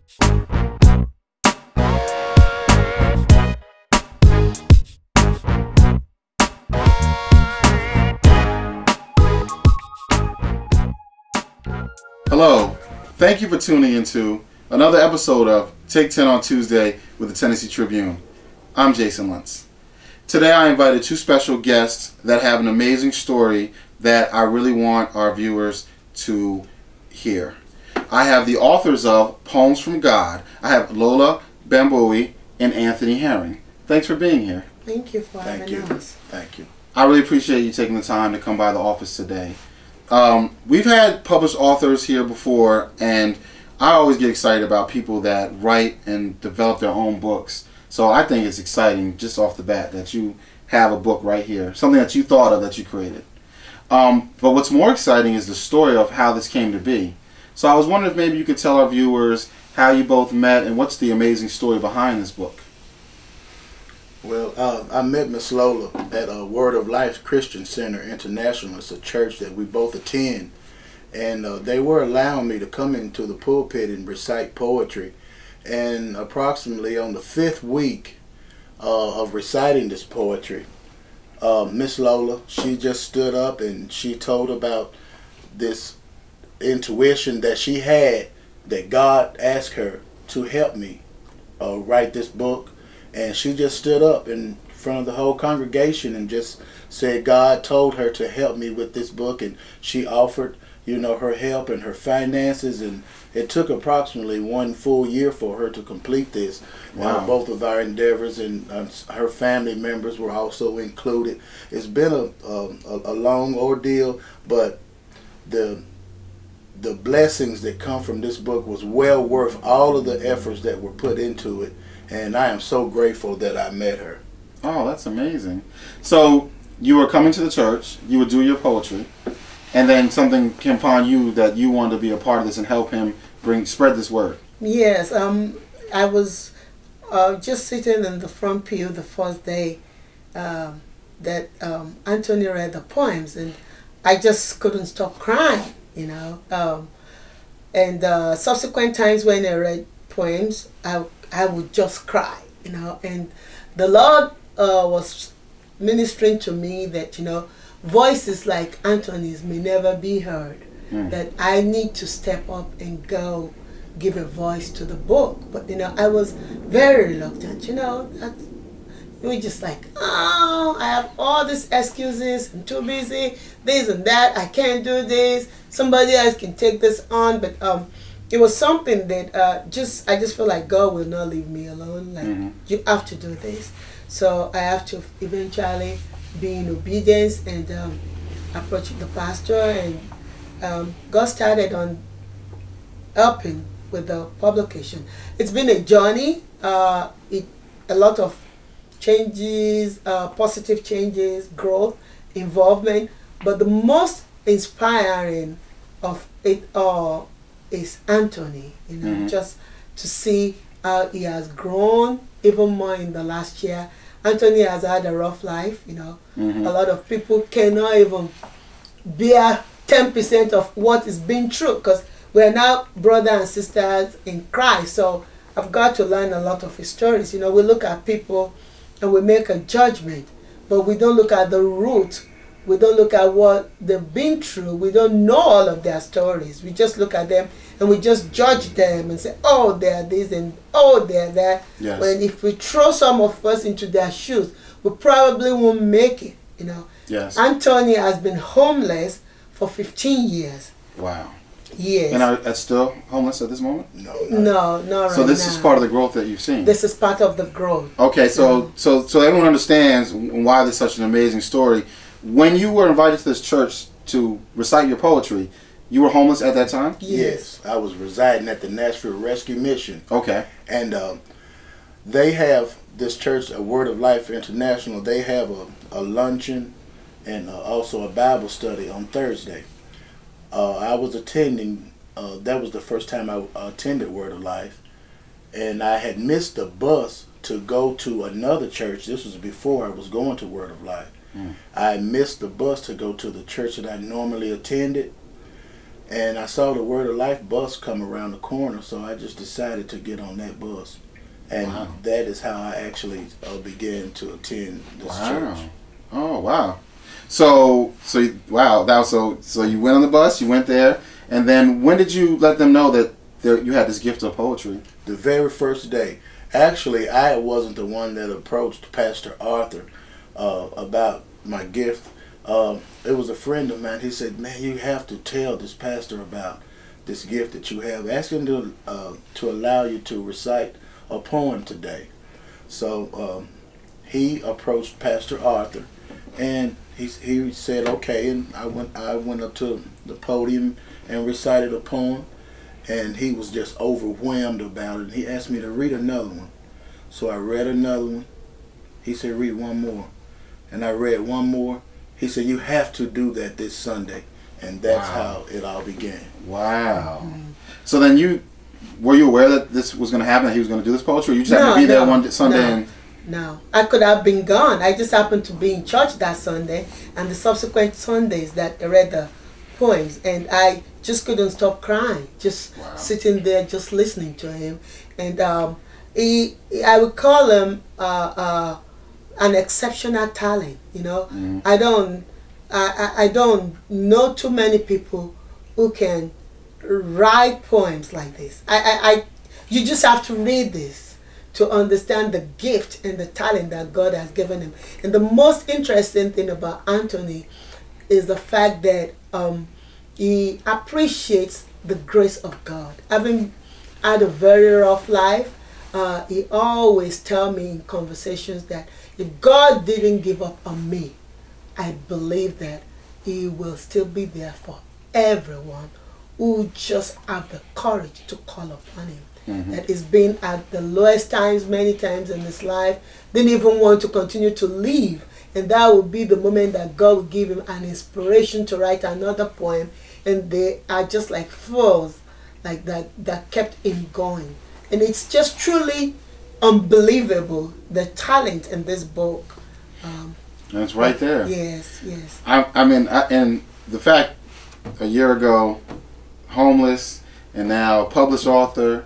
Hello, thank you for tuning into another episode of Take 10 on Tuesday with the Tennessee Tribune. I'm Jason Luntz. Today I invited two special guests that have an amazing story that I really want our viewers to hear. I have the authors of Poems from God. I have Lola Bamigboye and Anthony Herring. Thanks for being here. Thank you for having us. Thank you. I really appreciate you taking the time to come by the office today. We've had published authors here before, and I always get excited about people that write and develop their own books. So I think it's exciting just off the bat that you have a book right here, something that you thought of, that you created. But what's more exciting is the story of how this came to be. So I was wondering if maybe you could tell our viewers how you both met and what's the amazing story behind this book. Well, I met Miss Lola at a Word of Life Christian Center International. It's a church that we both attend. And they were allowing me to come into the pulpit and recite poetry. And approximately on the 5th week of reciting this poetry, Miss Lola, she just stood up and she told about this intuition that she had, that God asked her to help me write this book. And she just stood up in front of the whole congregation and just said God told her to help me with this book, and she offered, you know, her help and her finances, and it took approximately 1 full year for her to complete this. Wow. Both of our endeavors, and her family members were also included. It's been a long ordeal, but the blessings that come from this book was well worth all of the efforts that were put into it. And I am so grateful that I met her. Oh, that's amazing. So you were coming to the church, you would do your poetry, and then something came upon you that you wanted to be a part of this and help him spread this word. Yes, I was just sitting in the front pew the first day that Anthony read the poems, and I just couldn't stop crying, you know. And subsequent times when I read poems, I would just cry, you know. And the Lord was ministering to me that, you know, voices like Anthony's may never be heard, that I need to step up and go give a voice to the book. But, you know, I was very reluctant, you know. We were just like, oh, I have all these excuses, I'm too busy, this and that, I can't do this, somebody else can take this on. But it was something that I just feel like God will not leave me alone. Like, you have to do this. So I have to eventually be in obedience and approach the pastor, and God started on helping with the publication. It's been a journey, a lot of changes, positive changes, growth, involvement, but the most inspiring of it all is Anthony, you know, just to see how he has grown even more in the last year. Anthony has had a rough life, you know. A lot of people cannot even bear 10% of what is being true, because we're now brothers and sisters in Christ. So I've got to learn a lot of his stories. You know, we look at people and we make a judgment, but we don't look at the root. We don't look at what they've been through. We don't know all of their stories. We just look at them and we just judge them and say, oh, they're this and oh, they're that. Yes. When if we throw some of us into their shoes, we probably won't make it, you know. Yes. Anthony has been homeless for 15 years. Wow. Yes. And are still homeless at this moment? No, not right now. So this is part of the growth that you've seen. This is part of the growth. Okay, so everyone understands why this is such an amazing story. When you were invited to this church to recite your poetry, you were homeless at that time? Yes, I was residing at the Nashville Rescue Mission. Okay. And they have, this church, a Word of Life International, they have a luncheon and also a Bible study on Thursday. I was attending, that was the first time I attended Word of Life, and I had missed the bus to go to another church. This was before I was going to Word of Life. I missed the bus to go to the church that I normally attended. And I saw the Word of Life bus come around the corner, so I just decided to get on that bus. And that is how I actually began to attend this church. Oh, wow. So you went on the bus, you went there, and then when did you let them know that you had this gift of poetry? The very first day. Actually, I wasn't the one that approached Pastor Arthur about my gift. It was a friend of mine. He said, "Man, you have to tell this pastor about this gift that you have. Ask him to allow you to recite a poem today." So he approached Pastor Arthur, and he said, "Okay." And I went up to the podium and recited a poem, and he was just overwhelmed about it. He asked me to read another one, so I read another one. He said, "Read one more," and I read one more. He said, "You have to do that this Sunday," and that's how it all began. Wow. So then were you aware that this was going to happen, that he was going to do this poetry, or you just happened to be there one Sunday? No, I could have been gone. I just happened to be in church that Sunday, and the subsequent Sundays that I read the poems, and I just couldn't stop crying, just sitting there, just listening to him. And I would call him an exceptional talent. You know, I don't know too many people who can write poems like this. You just have to read this to understand the gift and the talent that God has given him. And the most interesting thing about Anthony is the fact that he appreciates the grace of God. Having had a very rough life, he always tells me in conversations that if God didn't give up on me, I believe that he will still be there for everyone who just have the courage to call upon him. That he's been at the lowest times many times in his life, didn't even want to continue to live. And that would be the moment that God would give him an inspiration to write another poem. And they are just like fuels like that kept him going. And it's just truly unbelievable, the talent in this book. And it's right there. Yes, yes. I mean, and the fact a year ago, homeless, and now published author,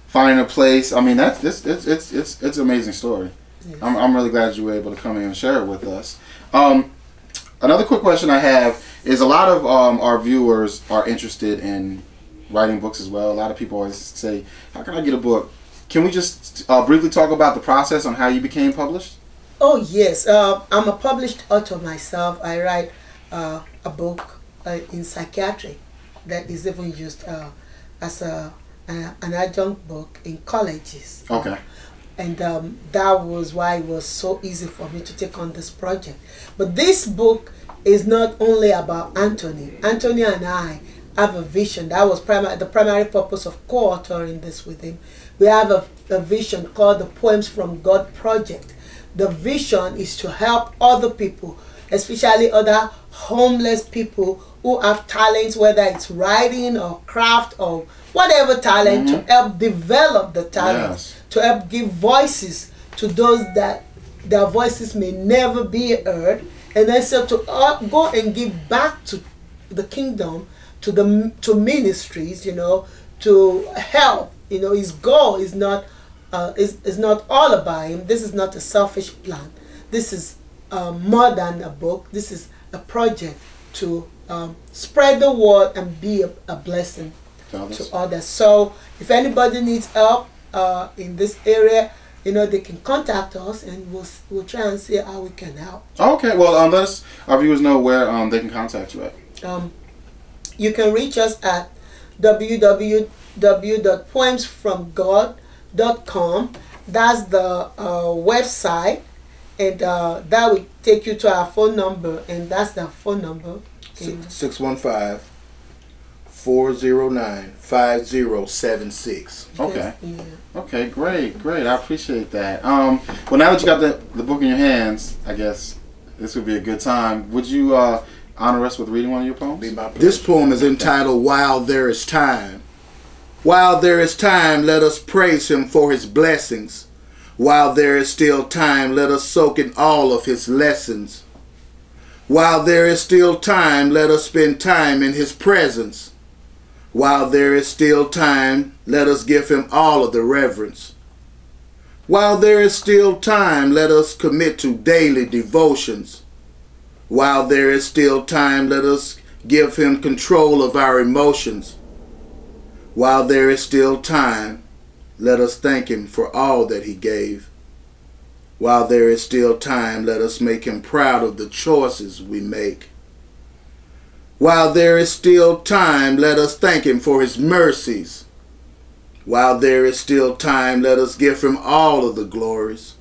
finding a place. I mean, it's an amazing story. Yes. I'm really glad you were able to come in and share it with us. Another quick question I have is, a lot of our viewers are interested in writing books as well. A lot of people always say, "How can I get a book?" Can we just briefly talk about the process on how you became published? Oh yes, I'm a published author myself. I write a book in psychiatry that is even used as an adjunct book in colleges. Okay. And that was why it was so easy for me to take on this project. But this book is not only about Anthony. Anthony and I have a vision. That was the primary purpose of co-authoring this with him. We have a vision called the Poems from God Project. The vision is to help other people, especially other homeless people who have talents, whether it's writing or craft or whatever talent, to help develop the talents, to help give voices to those that their voices may never be heard, and then so to go and give back to the kingdom, to ministries, you know, to help. You know, his goal is not all about him. This is not a selfish plan. This is more than a book. This is a project to spread the word and be a blessing to others. So if anybody needs help in this area, you know, they can contact us, and we'll try and see how we can help. Okay, well, let our viewers know where they can contact you at. You can reach us at www.poemsfromgod.com. That's the website, and that will take you to our phone number, and that's the phone number. 615-409-5076. Okay. Yeah. Okay, great. I appreciate that. Well, now that you got the book in your hands, I guess this would be a good time. Would you honor us with reading one of your poems? This poem is entitled "While There Is Time." While there is time, let us praise him for his blessings. While there is still time, let us soak in all of his lessons. While there is still time, let us spend time in his presence. While there is still time, let us give him all of the reverence. While there is still time, let us commit to daily devotions. While there is still time, let us give him control of our emotions. While there is still time, let us thank him for all that he gave. While there is still time, let us make him proud of the choices we make. While there is still time, let us thank him for his mercies. While there is still time, let us give him all of the glories.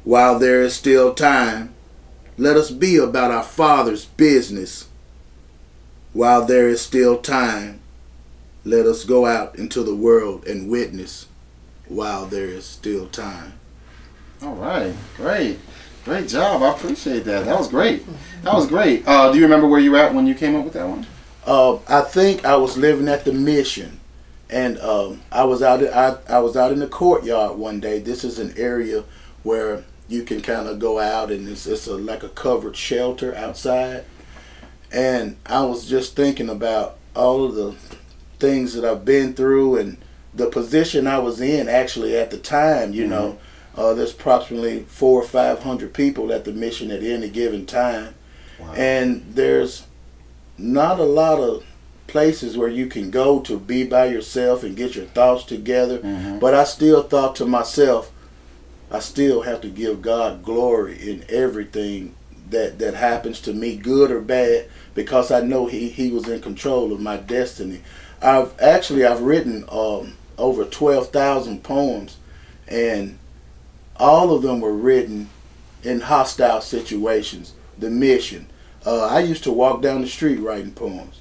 While there is still time, let us be about our Father's business. While there is still time, let us go out into the world and witness. While there is still time. All right, great. Great job. I appreciate that. That was great. That was great. Do you remember where you were at when you came up with that one? I think I was living at the Mission, and I was out in the courtyard one day. This is an area where you can kind of go out, and it's like a covered shelter outside. And I was just thinking about all of the things that I've been through and the position I was in actually at the time, you know. There's approximately 400 or 500 people at the Mission at any given time. Wow. And there's not a lot of places where you can go to be by yourself and get your thoughts together. But I still thought to myself, I still have to give God glory in everything that happens to me, good or bad, because I know he was in control of my destiny. I've written over 12,000 poems, and all of them were written in hostile situations. The Mission. I used to walk down the street writing poems.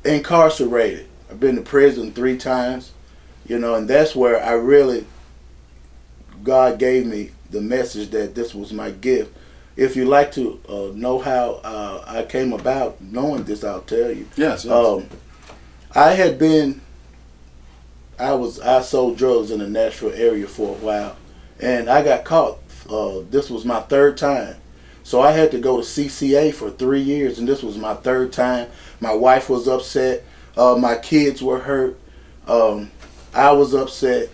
Incarcerated. I've been to prison 3 times, you know, and that's where I really, God gave me the message that this was my gift. If you like to know how I came about knowing this, I'll tell you. Yes. I sold drugs in the Nashville area for a while, and I got caught. This was my 3rd time. So I had to go to CCA for 3 years, and this was my 3rd time. My wife was upset. My kids were hurt. I was upset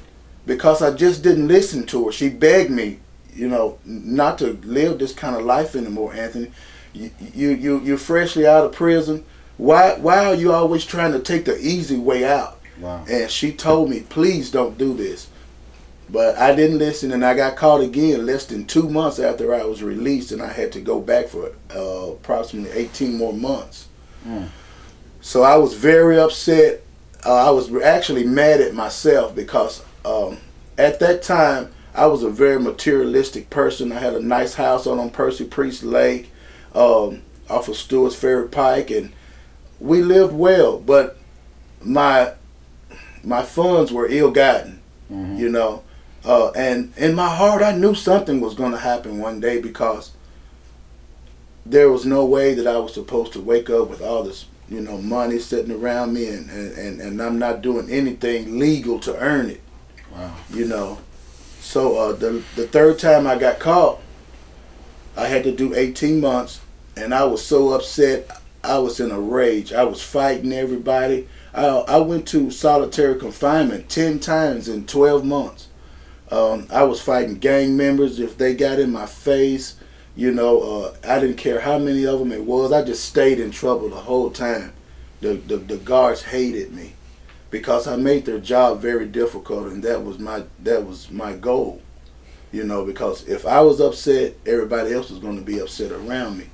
because I just didn't listen to her. She begged me, you know, not to live this kind of life anymore, Anthony. You're freshly out of prison. Why are you always trying to take the easy way out? Wow. And she told me, please don't do this. But I didn't listen, and I got caught again less than 2 months after I was released, and I had to go back for approximately 18 more months. So I was very upset. I was actually mad at myself because at that time I was a very materialistic person. I had a nice house on Percy Priest Lake off of Stewart's Ferry Pike, and we lived well, but my funds were ill-gotten, you know. And in my heart, I knew something was going to happen one day, because there was no way that I was supposed to wake up with all this, you know, money sitting around me, and I'm not doing anything legal to earn it. Wow. You know. So the 3rd time I got caught, I had to do 18 months, and I was so upset. I was in a rage. I was fighting everybody. I went to solitary confinement 10 times in 12 months. I was fighting gang members if they got in my face. You know, I didn't care how many of them it was. I just stayed in trouble the whole time. The guards hated me because I made their job very difficult, and that was my goal. You know, because if I was upset, everybody else was going to be upset around me.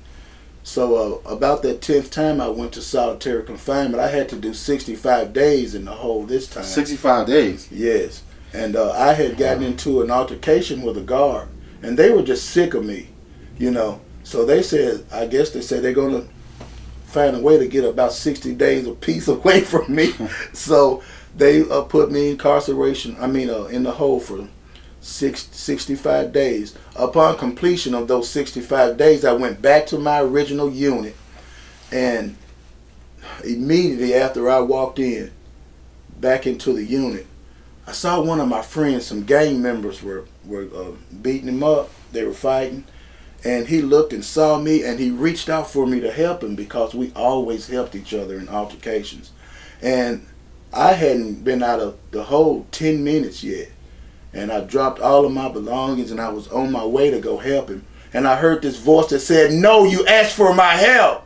So about that 10th time I went to solitary confinement, I had to do 65 days in the hole this time. 65 days? Yes. And I had gotten into an altercation with a guard, and they were just sick of me, you know. So they said, I guess they said they're going to find a way to get about 60 days of peace away from me. So they put me in incarceration, in the hole for 65 days. Upon completion of those 65 days, I went back to my original unit, and immediately after I walked in back into the unit, I saw one of my friends, some gang members were beating him up. They were fighting, And he looked and saw me, and he reached out for me to help him because we always helped each other in altercations. And I hadn't been out of the hole 10 minutes yet. And I dropped all of my belongings, and I was on my way to go help him. And I heard this voice that said, "No, you asked for my help."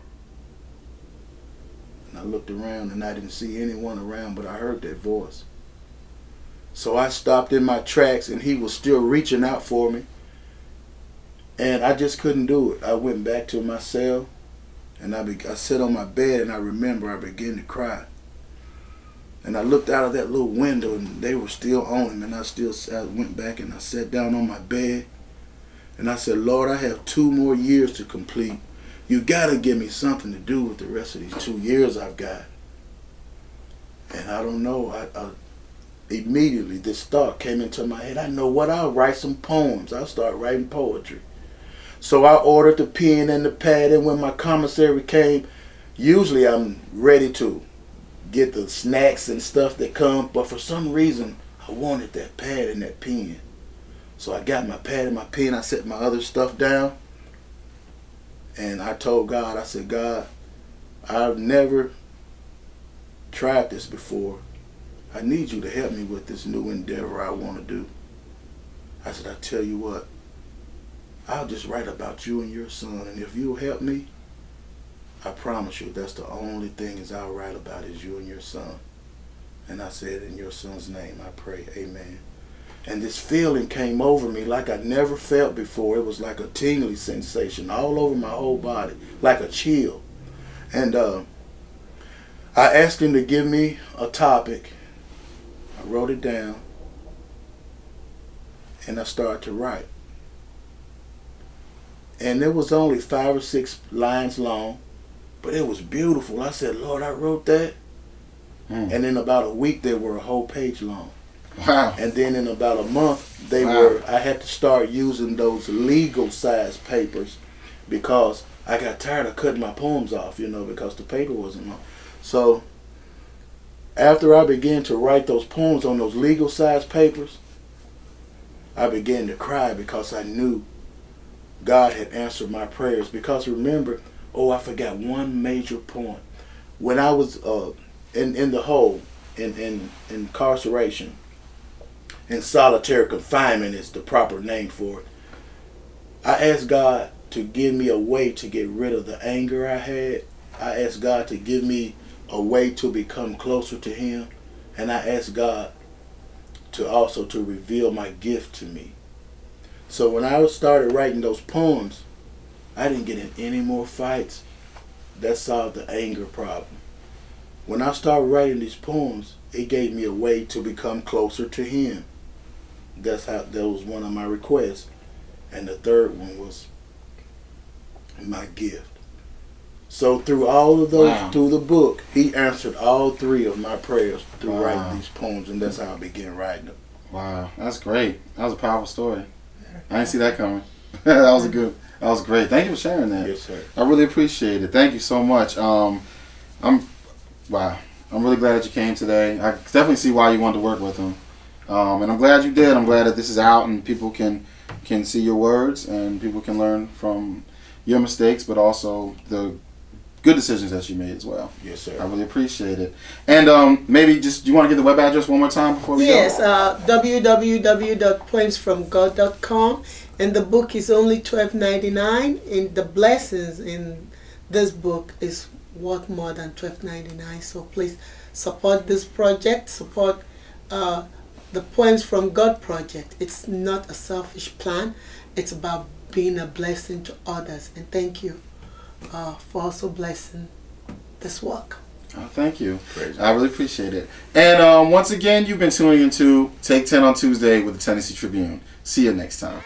And I looked around, and I didn't see anyone around, but I heard that voice. So I stopped in my tracks, and he was still reaching out for me. And I just couldn't do it. I went back to my cell, and I sat on my bed, and I remember I began to cry. And I looked out of that little window, and they were still on him, and I went back and I sat down on my bed, and I said, "Lord, I have 2 more years to complete. You got to give me something to do with the rest of these 2 years I've got." And I don't know, immediately this thought came into my head. I know what, I'll write some poems. I'll start writing poetry. So I ordered the pen and the pad, and when my commissary came, usually I'm ready to get the snacks and stuff that come, but for some reason I wanted that pad and that pen. So I got my pad and my pen, I set my other stuff down, and I told God, I said, "God, I've never tried this before. I need you to help me with this new endeavor I want to do." I said, "I tell you what, I'll just write about you and your son, and if you'll help me, I promise you that's the only thing is I'll write about is you and your son." And I said, "In your son's name I pray, amen." And this feeling came over me like I never felt before. It was like a tingly sensation all over my whole body, like a chill. And I asked him to give me a topic. I wrote it down, and I started to write. And it was only 5 or 6 lines long, but it was beautiful. I said, "Lord, I wrote that." And in about a week, they were a whole page long. Wow. And then in about a month, I had to start using those legal size papers because I got tired of cutting my poems off, because the paper wasn't long. So after I began to write those poems on those legal size papers, I began to cry because I knew God had answered my prayers. Because remember, I forgot one major point. When I was in the hole, in incarceration, in solitary confinement is the proper name for it, I asked God to give me a way to get rid of the anger I had. I asked God to give me a way to become closer to Him. And I asked God to also to reveal my gift to me. So when I started writing those poems, I didn't get in any more fights. That solved the anger problem. When I started writing these poems, it gave me a way to become closer to Him. That was one of my requests. And the third one was my gift. So through all of those, through the book, He answered all 3 of my prayers through writing these poems, and that's how I began writing them. Wow, that's great. That was a powerful story. I didn't see that coming. That was great. Thank you for sharing that. Yes, sir. I really appreciate it. Thank you so much. I'm really glad that you came today. I definitely see why you wanted to work with him. And I'm glad you did. I'm glad that this is out and people can see your words and people can learn from your mistakes, but also the good decisions that you made as well. Yes, sir. I really appreciate it. And maybe just, do you want to give the web address one more time before we go? Yes, www.poemsfromgod.com. And the book is only $12.99. And the blessings in this book is worth more than $12.99. So please support this project. Support the Poems from God project. It's not a selfish plan. It's about being a blessing to others. And thank you for also blessing this work. Oh, thank you. I really appreciate it. And once again, you've been tuning into Take 10 on Tuesday with the Tennessee Tribune. See you next time.